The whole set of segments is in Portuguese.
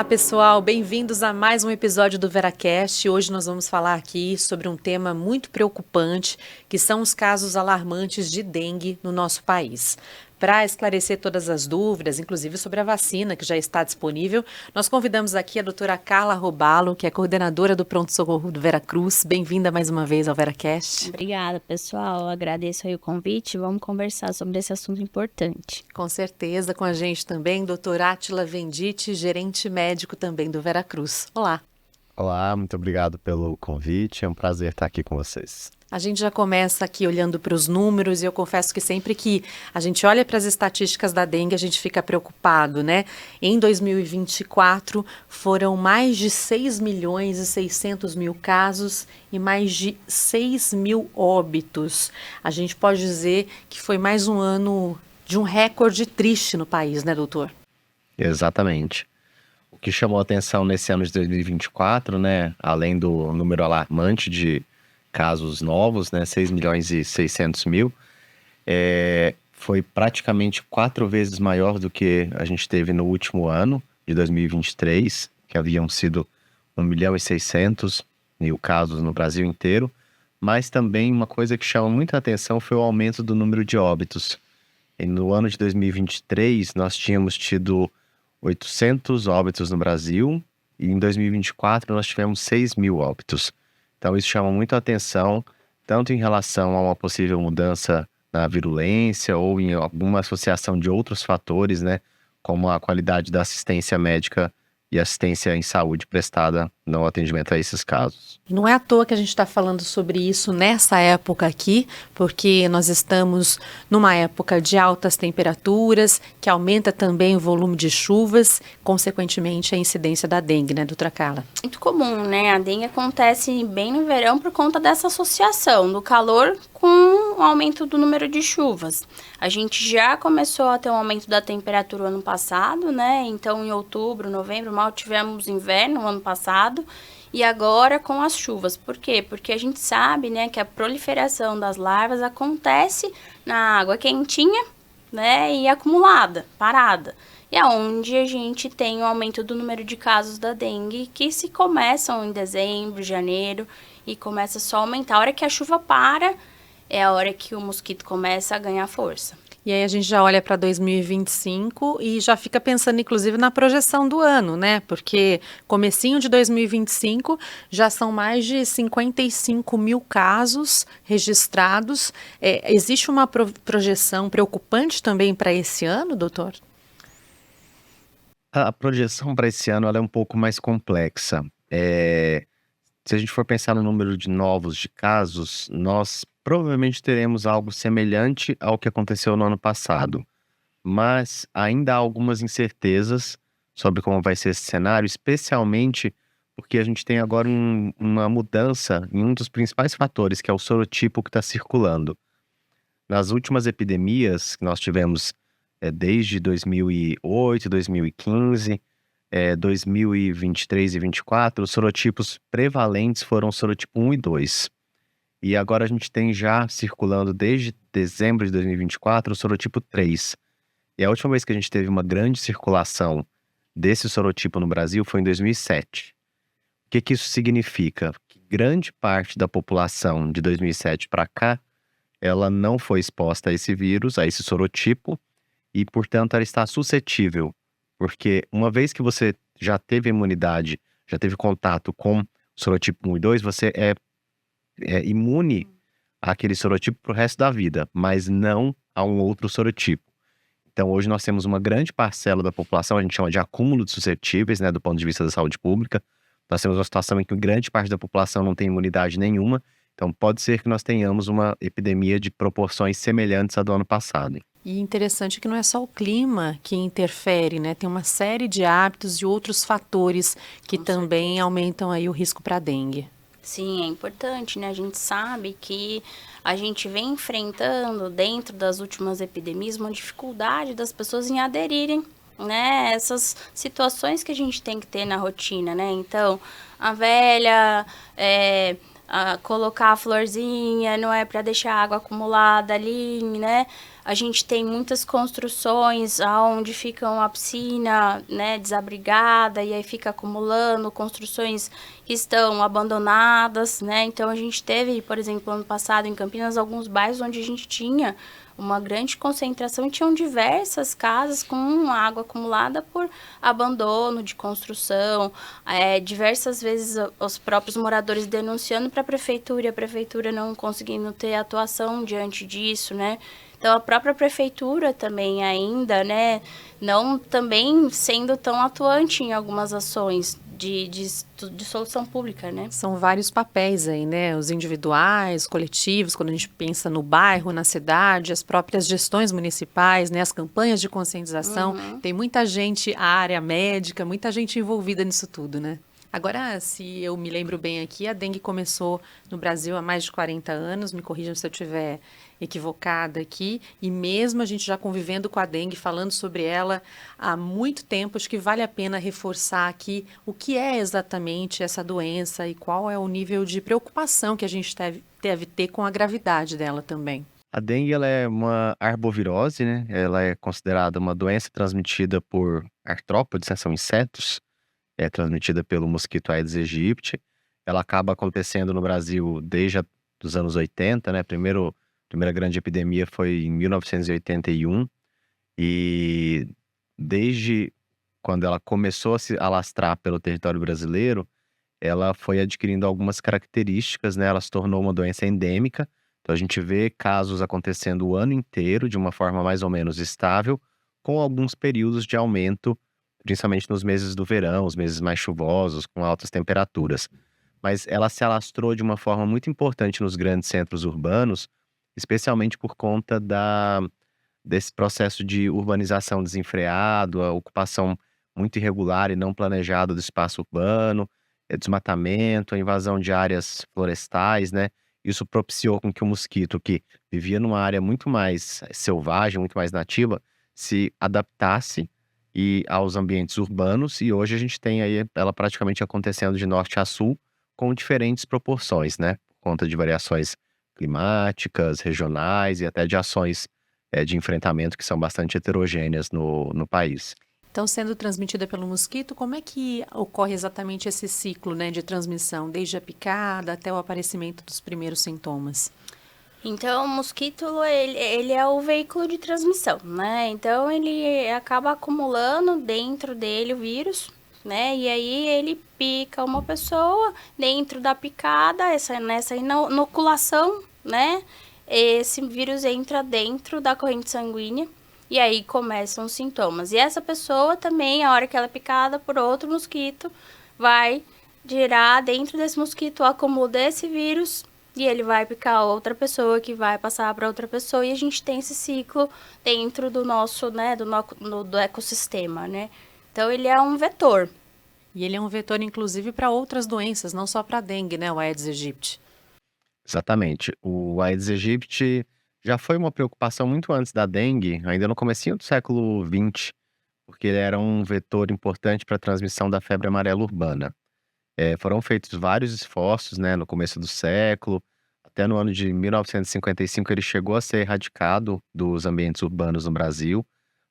Olá, pessoal, bem-vindos a mais um episódio do VeraCast. Hoje nós vamos falar aqui sobre um tema muito preocupante, que são os casos alarmantes de dengue no nosso país. Para esclarecer todas as dúvidas, inclusive sobre a vacina que já está disponível, nós convidamos aqui a doutora Carla Robalo, que é coordenadora do Pronto-Socorro do Veracruz. Bem-vinda mais uma vez ao VeraCast. Obrigada, pessoal. Agradeço aí o convite. Vamos conversar sobre esse assunto importante. Com certeza, com a gente também, doutor Átila Venditti, gerente médico também do Veracruz. Olá. Olá, muito obrigado pelo convite. É um prazer estar aqui com vocês. A gente já começa aqui olhando para os números e eu confesso que sempre que a gente olha para as estatísticas da dengue, a gente fica preocupado, né? Em 2024, foram mais de 6.600.000 casos e mais de 6 mil óbitos. A gente pode dizer que foi mais um ano de um recorde triste no país, né, doutor? Exatamente. O que chamou a atenção nesse ano de 2024, né, além do número alarmante de casos novos, né, 6.600.000, foi praticamente 4 vezes maior do que a gente teve no último ano, de 2023, que haviam sido 1.600.000 casos no Brasil inteiro, mas também uma coisa que chama muita atenção foi o aumento do número de óbitos. E no ano de 2023, nós tínhamos tido 800 óbitos no Brasil e em 2024 nós tivemos 6.000 óbitos. Então isso chama muito a atenção, tanto em relação a uma possível mudança na virulência ou em alguma associação de outros fatores, né, como a qualidade da assistência médica e assistência em saúde prestada no atendimento a esses casos. Não é à toa que a gente está falando sobre isso nessa época aqui, porque nós estamos numa época de altas temperaturas, que aumenta também o volume de chuvas, consequentemente a incidência da dengue, né, doutora Carla? Muito comum, né? A dengue acontece bem no verão por conta dessa associação do calor com o aumento do número de chuvas. A gente já começou a ter um aumento da temperatura ano passado, né? Então, em outubro, novembro, mal tivemos inverno ano passado. E agora com as chuvas. Por quê? Porque a gente sabe, né, que a proliferação das larvas acontece na água quentinha, né, e acumulada, parada. E é onde a gente tem o aumento do número de casos da dengue, que se começam em dezembro, janeiro, e começa só a aumentar. A hora que a chuva para, é a hora que o mosquito começa a ganhar força. E aí a gente já olha para 2025 e já fica pensando, inclusive, na projeção do ano, né? Porque comecinho de 2025 já são mais de 55 mil casos registrados. Existe uma projeção preocupante também para esse ano, doutor? A projeção para esse ano ela é um pouco mais complexa. Se a gente for pensar no número de novos de casos, nós provavelmente teremos algo semelhante ao que aconteceu no ano passado. Mas ainda há algumas incertezas sobre como vai ser esse cenário, especialmente porque a gente tem agora uma mudança em um dos principais fatores, que é o sorotipo que está circulando. Nas últimas epidemias que nós tivemos desde 2008, 2015, 2023 e 2024, os sorotipos prevalentes foram o sorotipo 1 e 2. E agora a gente tem já circulando desde dezembro de 2024 o sorotipo 3. E a última vez que a gente teve uma grande circulação desse sorotipo no Brasil foi em 2007. O que isso significa? Que grande parte da população de 2007 para cá, ela não foi exposta a esse vírus, a esse sorotipo, e, portanto, ela está suscetível. Porque uma vez que você já teve imunidade, já teve contato com o sorotipo 1 e 2, você é imune àquele sorotipo para o resto da vida, mas não a um outro sorotipo. Então, hoje nós temos uma grande parcela da população, a gente chama de acúmulo de suscetíveis, né, do ponto de vista da saúde pública. Nós temos uma situação em que grande parte da população não tem imunidade nenhuma, então pode ser que nós tenhamos uma epidemia de proporções semelhantes à do ano passado. E interessante que não é só o clima que interfere, né? Tem uma série de hábitos e outros fatores que também aumentam aí o risco para dengue. Sim, é importante, né? A gente sabe que a gente vem enfrentando, dentro das últimas epidemias, uma dificuldade das pessoas em aderirem, né? Essas situações que a gente tem que ter na rotina, né? Então, a velha, colocar a florzinha, não é para deixar água acumulada ali, né? A gente tem muitas construções onde fica uma piscina, né, desabrigada, e aí fica acumulando construções que estão abandonadas, né? Então, a gente teve, por exemplo, ano passado em Campinas, alguns bairros onde a gente tinha uma grande concentração e tinham diversas casas com água acumulada por abandono de construção, diversas vezes os próprios moradores denunciando para a prefeitura e a prefeitura não conseguindo ter atuação diante disso, né? Então, a própria prefeitura também ainda, né, não também sendo tão atuante em algumas ações de solução pública, né? São vários papéis aí, né? Os individuais, coletivos, quando a gente pensa no bairro, na cidade, as próprias gestões municipais, né? As campanhas de conscientização. Tem muita gente, a área médica, muita gente envolvida nisso tudo, né? Agora, se eu me lembro bem aqui, a dengue começou no Brasil há mais de 40 anos, me corrijam se eu estiver equivocada aqui, e mesmo a gente já convivendo com a dengue, falando sobre ela há muito tempo, acho que vale a pena reforçar aqui o que é exatamente essa doença e qual é o nível de preocupação que a gente deve ter com a gravidade dela também. A dengue, ela é uma arbovirose, né? Ela é considerada uma doença transmitida por artrópodes, né? São insetos, é transmitida pelo mosquito Aedes aegypti. Ela acaba acontecendo no Brasil desde os anos 80, né? Primeira grande epidemia foi em 1981 e desde quando ela começou a se alastrar pelo território brasileiro, ela foi adquirindo algumas características, né? Ela se tornou uma doença endêmica. Então a gente vê casos acontecendo o ano inteiro de uma forma mais ou menos estável, com alguns períodos de aumento, principalmente nos meses do verão, os meses mais chuvosos, com altas temperaturas. Mas ela se alastrou de uma forma muito importante nos grandes centros urbanos, especialmente por conta desse processo de urbanização desenfreado, a ocupação muito irregular e não planejada do espaço urbano, desmatamento, a invasão de áreas florestais, né? Isso propiciou com que o mosquito, que vivia numa área muito mais selvagem, muito mais nativa, se adaptasse aos ambientes urbanos, e hoje a gente tem aí ela praticamente acontecendo de norte a sul, com diferentes proporções, né? Por conta de variações climáticas, regionais e até de ações de enfrentamento que são bastante heterogêneas no país. Então, sendo transmitida pelo mosquito, como é que ocorre exatamente esse ciclo, né, de transmissão, desde a picada até o aparecimento dos primeiros sintomas? Então, o mosquito, ele é o veículo de transmissão, né? Então, ele acaba acumulando dentro dele o vírus, né? E aí, ele pica uma pessoa, dentro da picada, nessa inoculação, né? Esse vírus entra dentro da corrente sanguínea e aí começam os sintomas. E essa pessoa também, a hora que ela é picada por outro mosquito, vai gerar dentro desse mosquito o acúmulo desse vírus e ele vai picar outra pessoa que vai passar para outra pessoa e a gente tem esse ciclo dentro do nosso, né, do ecossistema, né? Então, ele é um vetor. E ele é um vetor, inclusive, para outras doenças, não só para a dengue, né, o Aedes aegypti. Exatamente. O Aedes aegypti já foi uma preocupação muito antes da dengue, ainda no comecinho do século XX, porque ele era um vetor importante para a transmissão da febre amarela urbana. Foram feitos vários esforços, né, no começo do século, até no ano de 1955 ele chegou a ser erradicado dos ambientes urbanos no Brasil,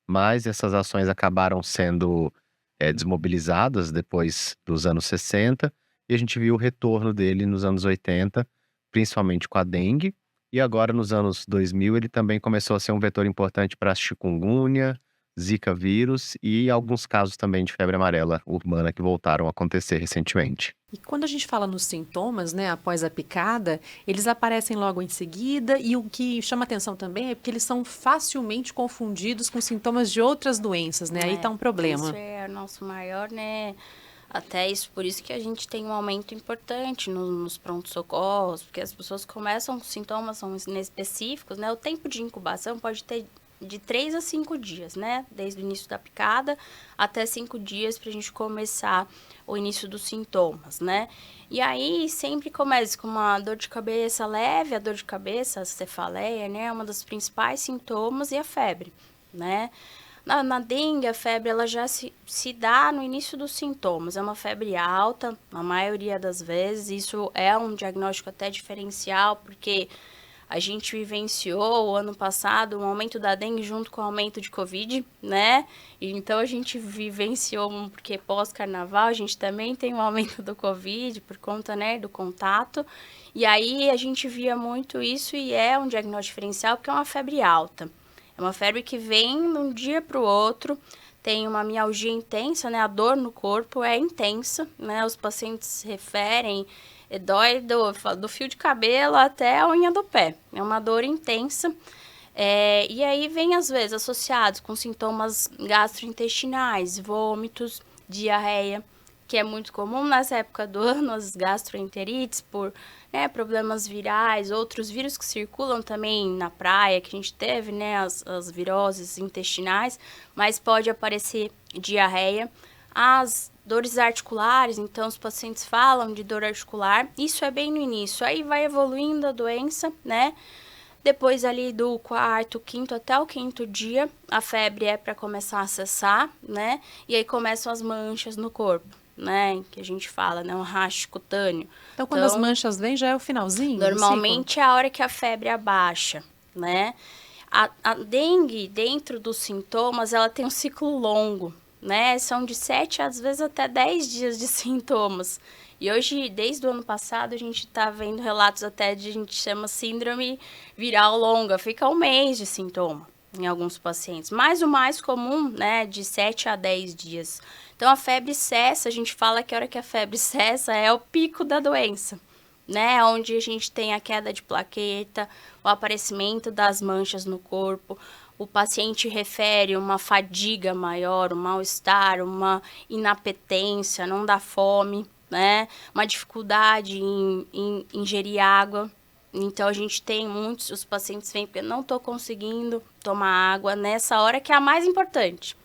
mas essas ações acabaram sendo desmobilizadas depois dos anos 60, e a gente viu o retorno dele nos anos 80, principalmente com a dengue, e agora nos anos 2000 ele também começou a ser um vetor importante para chikungunya, Zika vírus e alguns casos também de febre amarela urbana que voltaram a acontecer recentemente. E quando a gente fala nos sintomas, né, após a picada, eles aparecem logo em seguida e o que chama atenção também é porque eles são facilmente confundidos com sintomas de outras doenças, né? Aí tá um problema. Isso é o nosso maior, né? Até isso, por isso que a gente tem um aumento importante nos prontos-socorros, porque as pessoas começam com sintomas são inespecíficos, né? O tempo de incubação pode ter de 3 a 5 dias, né? Desde o início da picada até 5 dias para a gente começar o início dos sintomas, né? E aí sempre começa com uma dor de cabeça leve, a dor de cabeça, a cefaleia, né? É uma dos principais sintomas e a febre, né? Na dengue, a febre ela já se dá no início dos sintomas. É uma febre alta, na maioria das vezes. Isso é um diagnóstico até diferencial, porque a gente vivenciou o ano passado um aumento da dengue junto com o aumento de Covid, né? E então a gente vivenciou, porque pós-carnaval a gente também tem um aumento do Covid por conta, né, do contato. E aí a gente via muito isso e é um diagnóstico diferencial porque é uma febre alta. É uma febre que vem de um dia para o outro, tem uma mialgia intensa, né? A dor no corpo é intensa, né? Os pacientes referem, dói do fio de cabelo até a unha do pé. É uma dor intensa. E aí vem, às vezes, associados com sintomas gastrointestinais, vômitos, diarreia, que é muito comum nessa época do ano, as gastroenterites por, né, problemas virais, outros vírus que circulam também na praia, que a gente teve, né, as viroses intestinais, mas pode aparecer diarreia. As dores articulares, então os pacientes falam de dor articular, isso é bem no início, aí vai evoluindo a doença, né? Depois ali do quarto, quinto até o quinto dia, a febre é para começar a cessar, né? E aí começam as manchas no corpo, né? Que a gente fala, né? Um rash cutâneo. Então, quando as manchas vêm, já é o finalzinho do ciclo? Normalmente é a hora que a febre abaixa, né? A dengue, dentro dos sintomas, ela tem um ciclo longo, né? São de 7, às vezes até 10 dias de sintomas. E hoje, desde o ano passado, a gente está vendo relatos até de, a gente chama síndrome viral longa, fica um mês de sintoma em alguns pacientes. Mas o mais comum, né, de 7 a 10 dias. Então, a febre cessa, a gente fala que a hora que a febre cessa é o pico da doença, né, onde a gente tem a queda de plaqueta, o aparecimento das manchas no corpo, o paciente refere uma fadiga maior, um mal-estar, uma inapetência, não dá fome, né? Uma dificuldade em ingerir água. Então, a gente tem os pacientes vêm porque não estou conseguindo tomar água nessa hora que é a mais importante,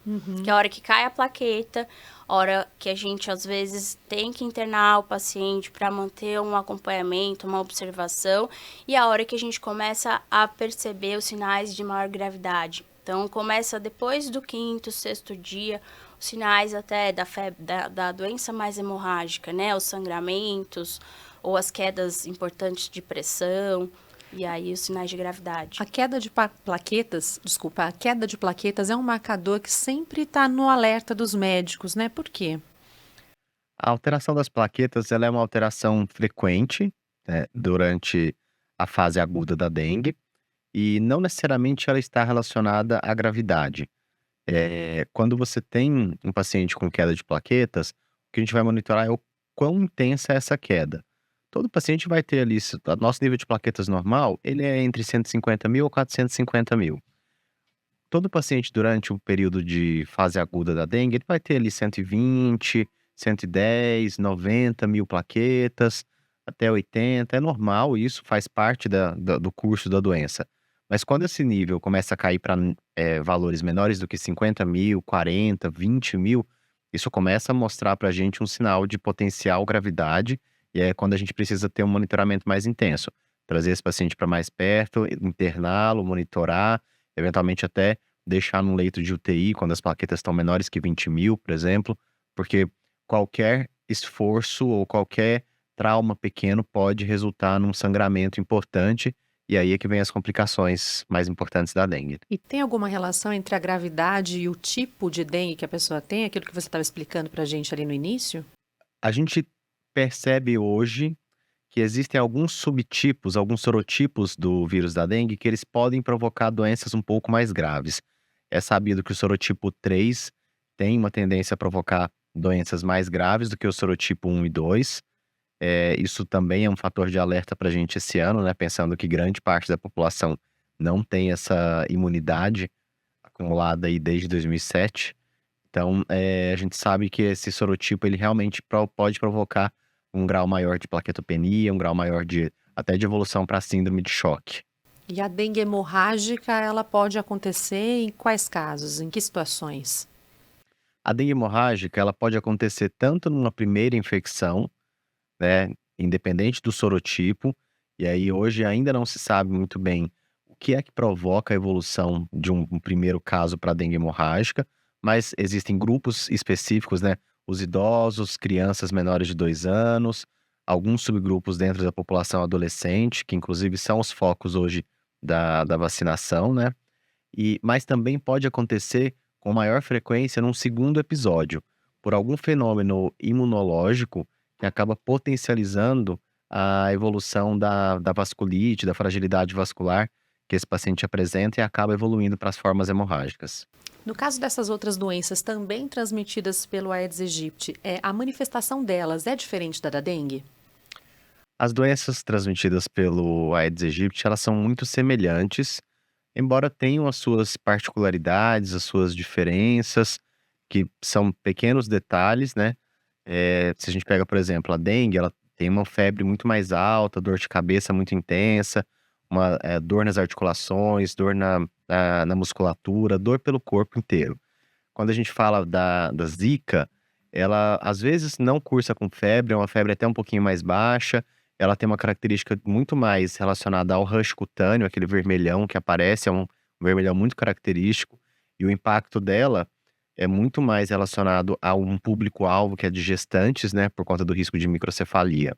que é a hora que cai a plaqueta, hora que a gente, às vezes, tem que internar o paciente para manter um acompanhamento, uma observação, e a hora que a gente começa a perceber os sinais de maior gravidade. Então, começa depois do quinto, sexto dia, os sinais até da doença mais hemorrágica, né? Os sangramentos ou as quedas importantes de pressão, e aí os sinais de gravidade. A queda de plaquetas, a queda de plaquetas é um marcador que sempre está no alerta dos médicos, né? Por quê? A alteração das plaquetas, ela é uma alteração frequente, né, durante a fase aguda da dengue, e não necessariamente ela está relacionada à gravidade. Quando você tem um paciente com queda de plaquetas, o que a gente vai monitorar é o quão intensa é essa queda. Todo paciente vai ter ali, nosso nível de plaquetas normal, ele é entre 150.000 ou 450.000. Todo paciente durante o período de fase aguda da dengue, ele vai ter ali 120, 110, 90.000 plaquetas, até 80, é normal, isso faz parte do curso da doença. Mas quando esse nível começa a cair para valores menores do que 50.000, 40, 20.000, isso começa a mostrar para a gente um sinal de potencial gravidade, e é quando a gente precisa ter um monitoramento mais intenso. Trazer esse paciente para mais perto, interná-lo, monitorar, eventualmente até deixar num leito de UTI quando as plaquetas estão menores que 20.000, por exemplo, porque qualquer esforço ou qualquer trauma pequeno pode resultar num sangramento importante, e aí é que vem as complicações mais importantes da dengue. E tem alguma relação entre a gravidade e o tipo de dengue que a pessoa tem, aquilo que você estava explicando para a gente ali no início? A gente percebe hoje que existem alguns subtipos, alguns sorotipos do vírus da dengue que eles podem provocar doenças um pouco mais graves. É sabido que o sorotipo 3 tem uma tendência a provocar doenças mais graves do que o sorotipo 1 e 2. Isso também é um fator de alerta para a gente esse ano, né? Pensando que grande parte da população não tem essa imunidade acumulada aí desde 2007. Então, a gente sabe que esse sorotipo, ele realmente pode provocar um grau maior de plaquetopenia, um grau maior até de evolução para síndrome de choque. E a dengue hemorrágica, ela pode acontecer em quais casos, em que situações? A dengue hemorrágica, ela pode acontecer tanto numa primeira infecção, né, independente do sorotipo, e aí hoje ainda não se sabe muito bem o que é que provoca a evolução de um primeiro caso para dengue hemorrágica, mas existem grupos específicos, né? Os idosos, crianças menores de 2 anos, alguns subgrupos dentro da população adolescente, que inclusive são os focos hoje da vacinação, né? Mas também pode acontecer com maior frequência num segundo episódio, por algum fenômeno imunológico que acaba potencializando a evolução da vasculite, da fragilidade vascular que esse paciente apresenta e acaba evoluindo para as formas hemorrágicas. No caso dessas outras doenças também transmitidas pelo Aedes aegypti, a manifestação delas é diferente da dengue? As doenças transmitidas pelo Aedes aegypti, elas são muito semelhantes, embora tenham as suas particularidades, as suas diferenças, que são pequenos detalhes, né? Se a gente pega, por exemplo, a dengue, ela tem uma febre muito mais alta, dor de cabeça muito intensa, dor nas articulações, dor na musculatura, dor pelo corpo inteiro. Quando a gente fala da Zika, ela às vezes não cursa com febre, é uma febre até um pouquinho mais baixa, ela tem uma característica muito mais relacionada ao rush cutâneo, aquele vermelhão que aparece, é um vermelhão muito característico, e o impacto dela é muito mais relacionado a um público-alvo que é de gestantes, né, por conta do risco de microcefalia.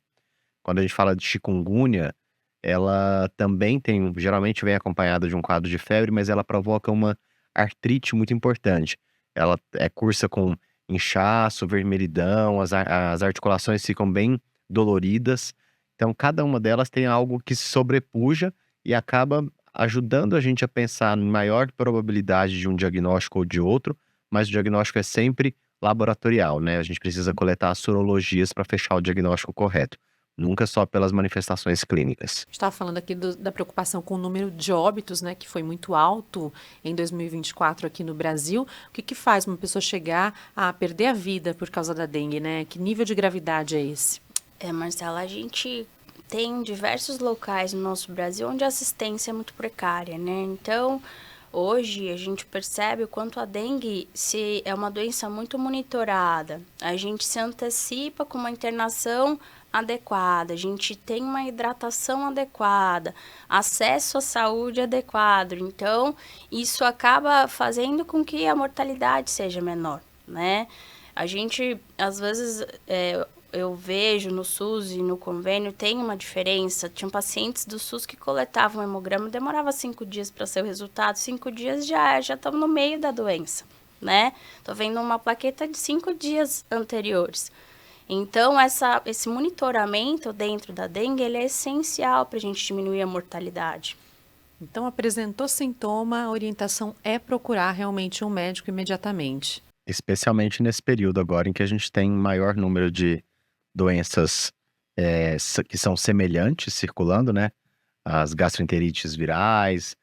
Quando a gente fala de chikungunya, ela também geralmente vem acompanhada de um quadro de febre, mas ela provoca uma artrite muito importante. Ela cursa com inchaço, vermelhidão, as articulações ficam bem doloridas. Então, cada uma delas tem algo que se sobrepuja e acaba ajudando a gente a pensar em maior probabilidade de um diagnóstico ou de outro, mas o diagnóstico é sempre laboratorial, né? A gente precisa coletar as sorologias para fechar o diagnóstico correto, nunca só pelas manifestações clínicas. A gente estava falando aqui da preocupação com o número de óbitos, né, que foi muito alto em 2024 aqui no Brasil. O que faz uma pessoa chegar a perder a vida por causa da dengue, né? Que nível de gravidade é esse? Marcela, a gente tem diversos locais no nosso Brasil onde a assistência é muito precária, né? Então, hoje a gente percebe o quanto a dengue é uma doença muito monitorada. A gente se antecipa com uma internação adequada, a gente tem uma hidratação adequada, acesso à saúde adequado. Então, isso acaba fazendo com que a mortalidade seja menor, né? A gente, às vezes, eu vejo no SUS e no convênio, tem uma diferença. Tinham pacientes do SUS que coletavam hemograma, demorava 5 dias para ser o resultado, 5 dias já estamos no meio da doença, né? Tô vendo uma plaqueta de 5 dias anteriores. Então, esse monitoramento dentro da dengue, ele é essencial para a gente diminuir a mortalidade. Então, apresentou sintoma, a orientação é procurar realmente um médico imediatamente. Especialmente nesse período agora em que a gente tem maior número de doenças que são semelhantes circulando, né? As gastroenterites virais,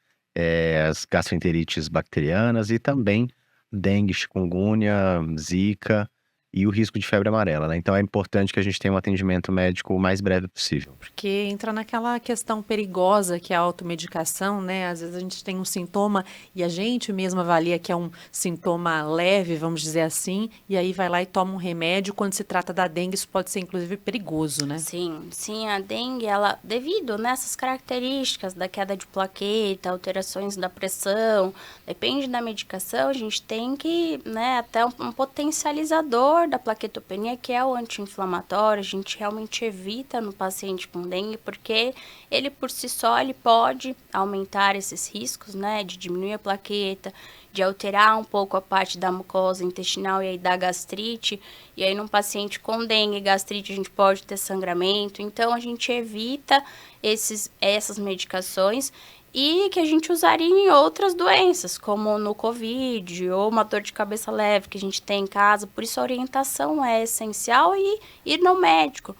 as gastroenterites bacterianas e também dengue, chikungunya, zika e o risco de febre amarela, né? Então é importante que a gente tenha um atendimento médico o mais breve possível. Porque entra naquela questão perigosa que é a automedicação, né? Às vezes a gente tem um sintoma e a gente mesmo avalia que é um sintoma leve, vamos dizer assim, e aí vai lá e toma um remédio. Quando se trata da dengue, isso pode ser inclusive perigoso, né? Sim, a dengue, ela, devido nessas características da queda de plaqueta, alterações da pressão, depende da medicação, a gente tem que, né, até um potencializador da plaquetopenia, que é o anti-inflamatório, a gente realmente evita no paciente com dengue, porque ele por si só, ele pode aumentar esses riscos, né, de diminuir a plaqueta, de alterar um pouco a parte da mucosa intestinal e aí da gastrite, e aí num paciente com dengue e gastrite a gente pode ter sangramento, então a gente evita essas medicações e que a gente usaria em outras doenças, como no Covid ou uma dor de cabeça leve que a gente tem em casa. Por isso a orientação é essencial e ir no médico.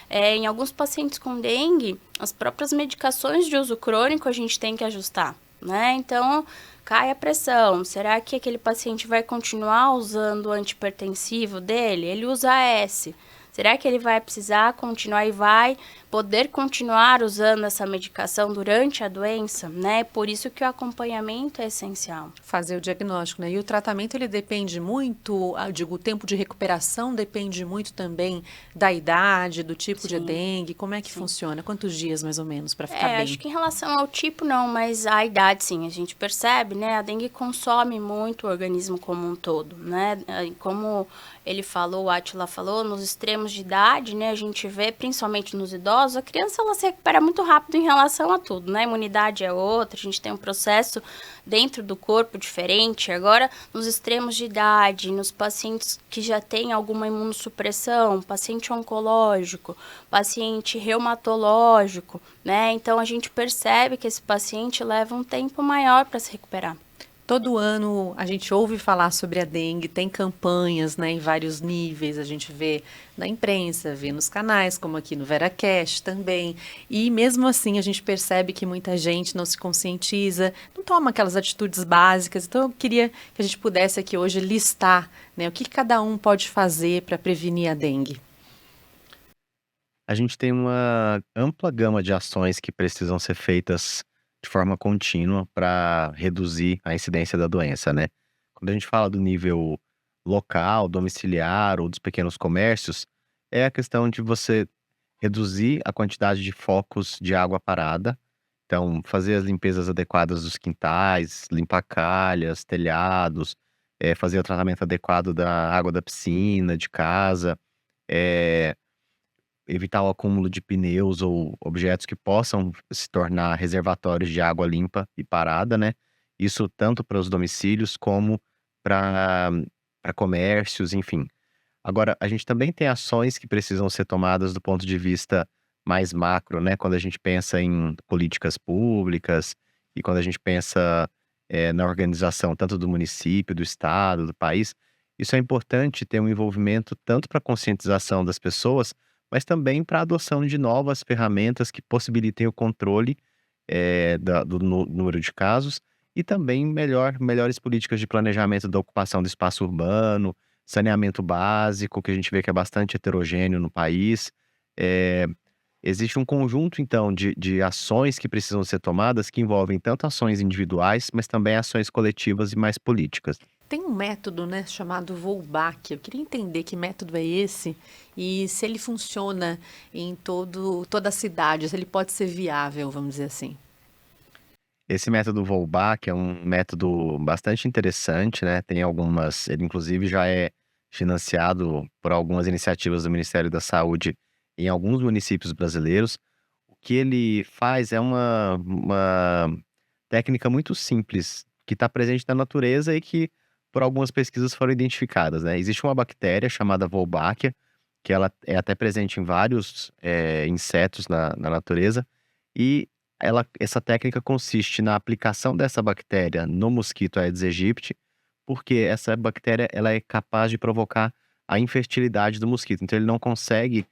Em alguns pacientes com dengue, as próprias medicações de uso crônico a gente tem que ajustar, né? Então, cai a pressão. Será que aquele paciente vai continuar usando o antihipertensivo dele? Ele usa AS. Será que ele vai precisar continuar e vai poder continuar usando essa medicação durante a doença, né? Por isso que o acompanhamento é essencial. Fazer o diagnóstico, né? E o tratamento, ele depende muito, digo, o tempo de recuperação depende muito também da idade, do tipo de Sim. dengue. Como é que Sim. funciona? Quantos dias, mais ou menos, para ficar bem? Acho que em relação ao tipo não, mas a idade sim, a gente percebe, né? A dengue consome muito o organismo como um todo, né? Como ele falou, o Átila falou, nos extremos de idade, né? A gente vê, principalmente nos idosos, a criança ela se recupera muito rápido em relação a tudo, né? A imunidade é outra, a gente tem um processo dentro do corpo diferente. Agora, nos extremos de idade, nos pacientes que já têm alguma imunossupressão, paciente oncológico, paciente reumatológico, né? Então, a gente percebe que esse paciente leva um tempo maior para se recuperar. Todo ano a gente ouve falar sobre a dengue, tem campanhas, né, em vários níveis, a gente vê na imprensa, vê nos canais, como aqui no VeraCast também, e mesmo assim a gente percebe que muita gente não se conscientiza, não toma aquelas atitudes básicas. Então eu queria que a gente pudesse aqui hoje listar, né, o que cada um pode fazer para prevenir a dengue. A gente tem uma ampla gama de ações que precisam ser feitas de forma contínua para reduzir a incidência da doença, né? Quando a gente fala do nível local, domiciliar ou dos pequenos comércios, é a questão de você reduzir a quantidade de focos de água parada. Então, fazer as limpezas adequadas dos quintais, limpar calhas, telhados, fazer o tratamento adequado da água da piscina, de casa, eh, evitar o acúmulo de pneus ou objetos que possam se tornar reservatórios de água limpa e parada, né. Isso tanto para os domicílios como para comércios, enfim. Agora, a gente também tem ações que precisam ser tomadas do ponto de vista mais macro, né, quando a gente pensa em políticas públicas e quando a gente pensa, na organização tanto do município, do estado, do país. Isso é importante ter um envolvimento tanto para conscientização das pessoas, mas também para a adoção de novas ferramentas que possibilitem o controle, do número de casos e também melhores políticas de planejamento da ocupação do espaço urbano, saneamento básico, que a gente vê que é bastante heterogêneo no país. Eh, Existe um conjunto, então, de ações que precisam ser tomadas, que envolvem tanto ações individuais, mas também ações coletivas e mais políticas. Tem um método, né, chamado Volbach. Eu queria entender que método é esse e se ele funciona em toda a cidade, se ele pode ser viável, vamos dizer assim. Esse método Volbach é um método bastante interessante, né? Ele inclusive já é financiado por algumas iniciativas do Ministério da Saúde em alguns municípios brasileiros. O que ele faz é uma técnica muito simples, que está presente na natureza e que por algumas pesquisas foram identificadas, né? Existe uma bactéria chamada Wolbachia, que ela é até presente em vários insetos na natureza, e essa técnica consiste na aplicação dessa bactéria no mosquito Aedes aegypti, porque essa bactéria ela é capaz de provocar a infertilidade do mosquito. Então ele não consegue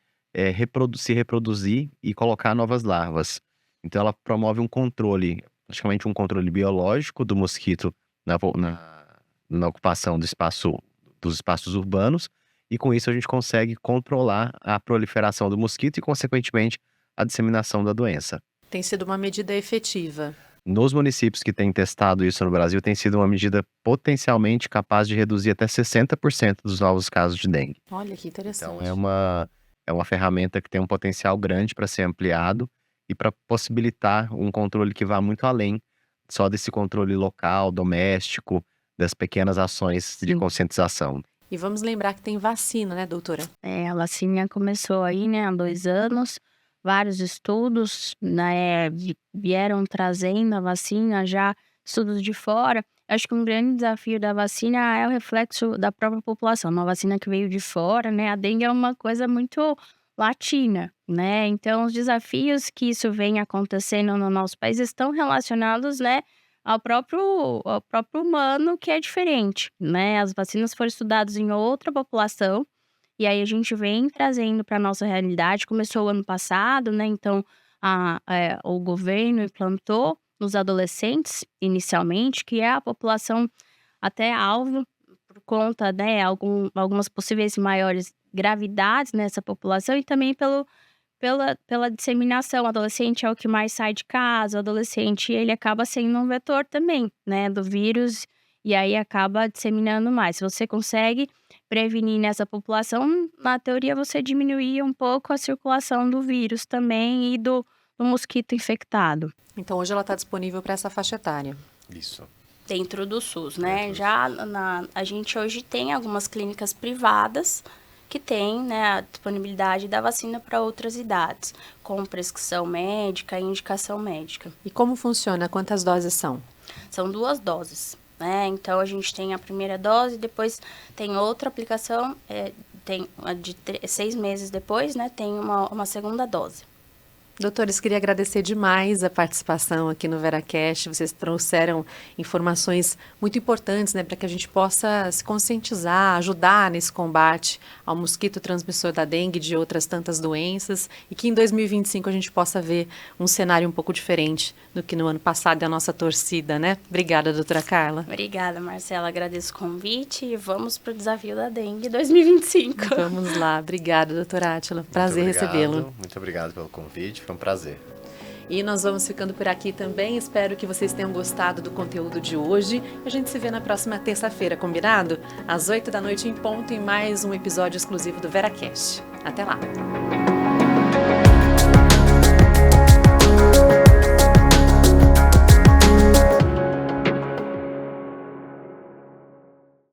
se reproduzir e colocar novas larvas. Então ela promove um controle, praticamente um controle biológico do mosquito na ocupação dos espaços urbanos, e com isso a gente consegue controlar a proliferação do mosquito e, consequentemente, a disseminação da doença. Tem sido uma medida efetiva. Nos municípios que têm testado isso no Brasil, tem sido uma medida potencialmente capaz de reduzir até 60% dos novos casos de dengue. Olha que interessante. Então é uma ferramenta que tem um potencial grande para ser ampliado e para possibilitar um controle que vá muito além só desse controle local, doméstico, das pequenas ações de Sim. conscientização. E vamos lembrar que tem vacina, né, doutora? A vacina começou aí, né, há 2 anos, vários estudos, né, vieram trazendo a vacina já, estudos de fora. Acho que um grande desafio da vacina é o reflexo da própria população, uma vacina que veio de fora, né, a dengue é uma coisa muito latina, né, então os desafios que isso vem acontecendo no nosso país estão relacionados, né, ao próprio humano que é diferente, né, as vacinas foram estudadas em outra população, e aí a gente vem trazendo para nossa realidade, começou o ano passado, né, então o governo implantou nos adolescentes, inicialmente, que é a população até alvo, por conta, né, algumas possíveis maiores gravidades nessa população e também pela disseminação. O adolescente é o que mais sai de casa, o adolescente ele acaba sendo um vetor também, né, do vírus, e aí acaba disseminando mais. Se você consegue prevenir nessa população, na teoria você diminuía um pouco a circulação do vírus também e do mosquito infectado. Então hoje ela está disponível para essa faixa etária. Isso. Dentro do SUS, né? Já a gente hoje tem algumas clínicas privadas que têm, né, a disponibilidade da vacina para outras idades, com prescrição médica e indicação médica. E como funciona? Quantas doses são? São 2 doses, né? Então, a gente tem a primeira dose, depois tem outra aplicação, tem a de 6 meses depois, né? Tem uma segunda dose. Doutores, queria agradecer demais a participação aqui no VeraCast. Vocês trouxeram informações muito importantes, né, para que a gente possa se conscientizar, ajudar nesse combate ao mosquito transmissor da dengue e de outras tantas doenças, e que em 2025 a gente possa ver um cenário um pouco diferente do que no ano passado é a nossa torcida, né? Obrigada, doutora Carla. Obrigada, Marcela. Agradeço o convite e vamos para o desafio da dengue 2025. Vamos lá. Obrigada, doutora Átila. Prazer recebê-lo. Muito obrigado pelo convite. Foi um prazer. E nós vamos ficando por aqui também. Espero que vocês tenham gostado do conteúdo de hoje. A gente se vê na próxima terça-feira, combinado? Às 8 da noite em ponto, em mais um episódio exclusivo do VeraCast. Até lá!